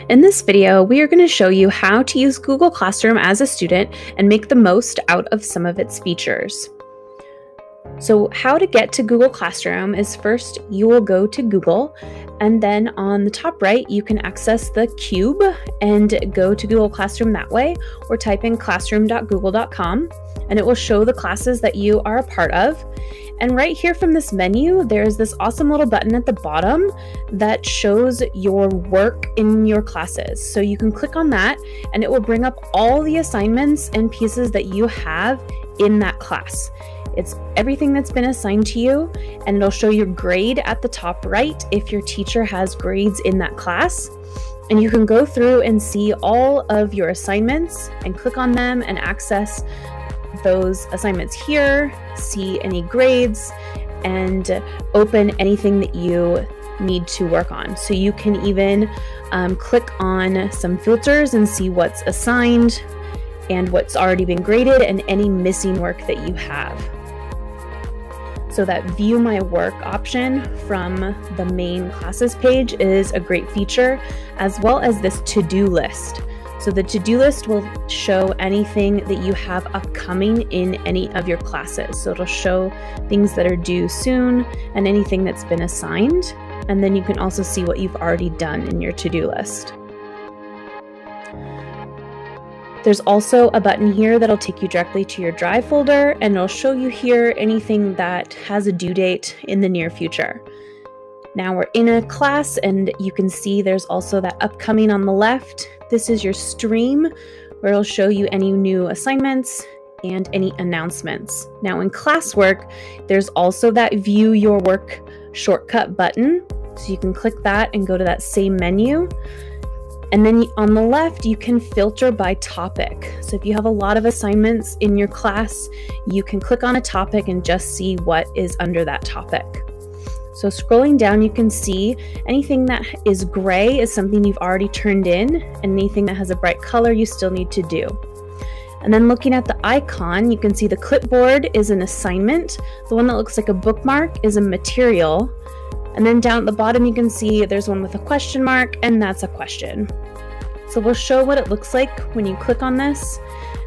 In this video, we are going to show you how to use Google Classroom as a student and make the most out of some of its features. So how to get to Google Classroom is first you will go to Google, and then on the top right you can access the cube and go to Google Classroom that way, or type in classroom.google.com and it will show the classes that you are a part of. And right here from this menu, there's this awesome little button at the bottom that shows your work in your classes. So you can click on that and it will bring up all the assignments and pieces that you have in that class. It's everything that's been assigned to you, and it'll show your grade at the top right if your teacher has grades in that class. And you can go through and see all of your assignments and click on them and access those assignments here, see any grades, and open anything that you need to work on. So you can even click on some filters and see what's assigned and what's already been graded and any missing work that you have. So that View My Work option from the main classes page is a great feature, as well as this to-do list. So the to-do list will show anything that you have upcoming in any of your classes. So it'll show things that are due soon and anything that's been assigned. And then you can also see what you've already done in your to-do list. There's also a button here that'll take you directly to your Drive folder, and it'll show you here anything that has a due date in the near future. Now we're in a class and you can see there's also that upcoming on the left. This is your stream where it'll show you any new assignments and any announcements. Now in Classwork, there's also that View Your Work shortcut button. So you can click that and go to that same menu. And then on the left, you can filter by topic. So if you have a lot of assignments in your class, you can click on a topic and just see what is under that topic. So scrolling down, you can see anything that is gray is something you've already turned in, and anything that has a bright color you still need to do. And then looking at the icon, you can see the clipboard is an assignment. The one that looks like a bookmark is a material. And then down at the bottom, you can see there's one with a question mark, and that's a question. So we'll show what it looks like when you click on this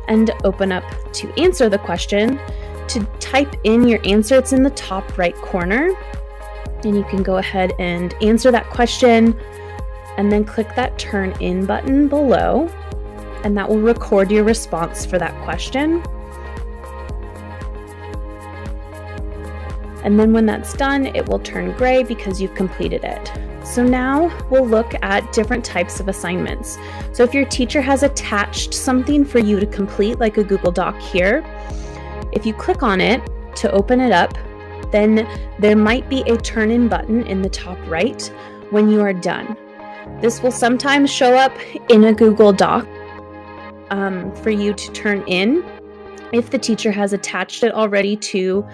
and open up to answer the question. To type in your answer, it's in the top right corner. And you can go ahead and answer that question and then click that Turn In button below, and that will record your response for that question. And then when that's done, it will turn gray because you've completed it. So now we'll look at different types of assignments. So if your teacher has attached something for you to complete, like a Google Doc here, if you click on it to open it up, then there might be a turn in button in the top right when you are done. This will sometimes show up in a Google Doc for you to turn in if the teacher has attached it already to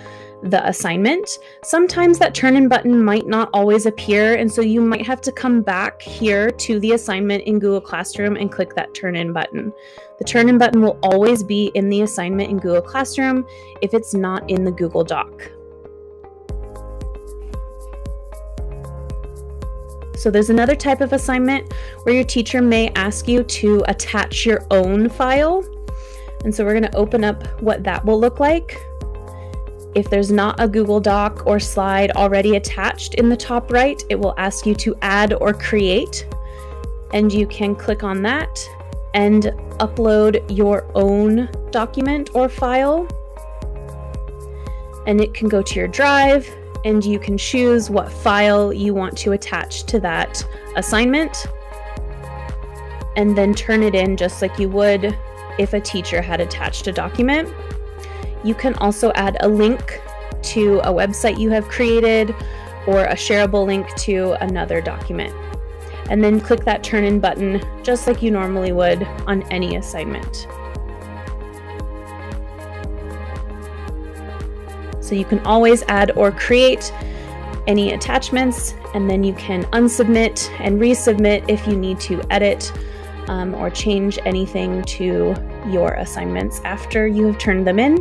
the assignment. Sometimes that turn in button might not always appear, and so you might have to come back here to the assignment in Google Classroom and click that turn in button. The turn in button will always be in the assignment in Google Classroom if it's not in the Google Doc. So there's another type of assignment where your teacher may ask you to attach your own file. And so we're going to open up what that will look like. If there's not a Google Doc or slide already attached in the top right, it will ask you to add or create. And you can click on that and upload your own document or file. And it can go to your Drive, and you can choose what file you want to attach to that assignment, and then turn it in just like you would if a teacher had attached a document. You can also add a link to a website you have created or a shareable link to another document, and then click that turn in button just like you normally would on any assignment. So you can always add or create any attachments, and then you can unsubmit and resubmit if you need to edit or change anything to your assignments after you have turned them in.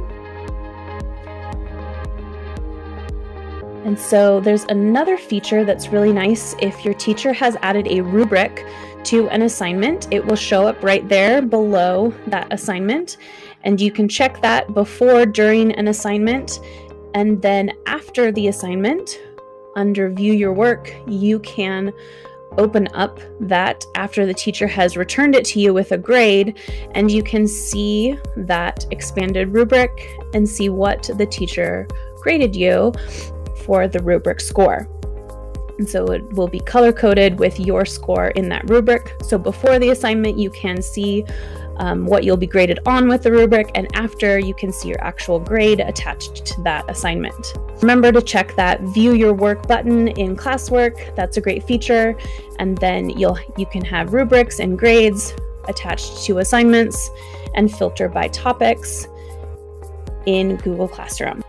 And so there's another feature that's really nice if your teacher has added a rubric to an assignment, it will show up right there below that assignment, and you can check that before, during an assignment, and then after the assignment, under View Your Work, you can open up that after the teacher has returned it to you with a grade, and you can see that expanded rubric and see what the teacher graded you for the rubric score. And so it will be color-coded with your score in that rubric. So before the assignment, you can see what you'll be graded on with the rubric, and after, you can see your actual grade attached to that assignment. Remember to check that View Your Work button in Classwork. That's a great feature. And then you can have rubrics and grades attached to assignments and filter by topics in Google Classroom.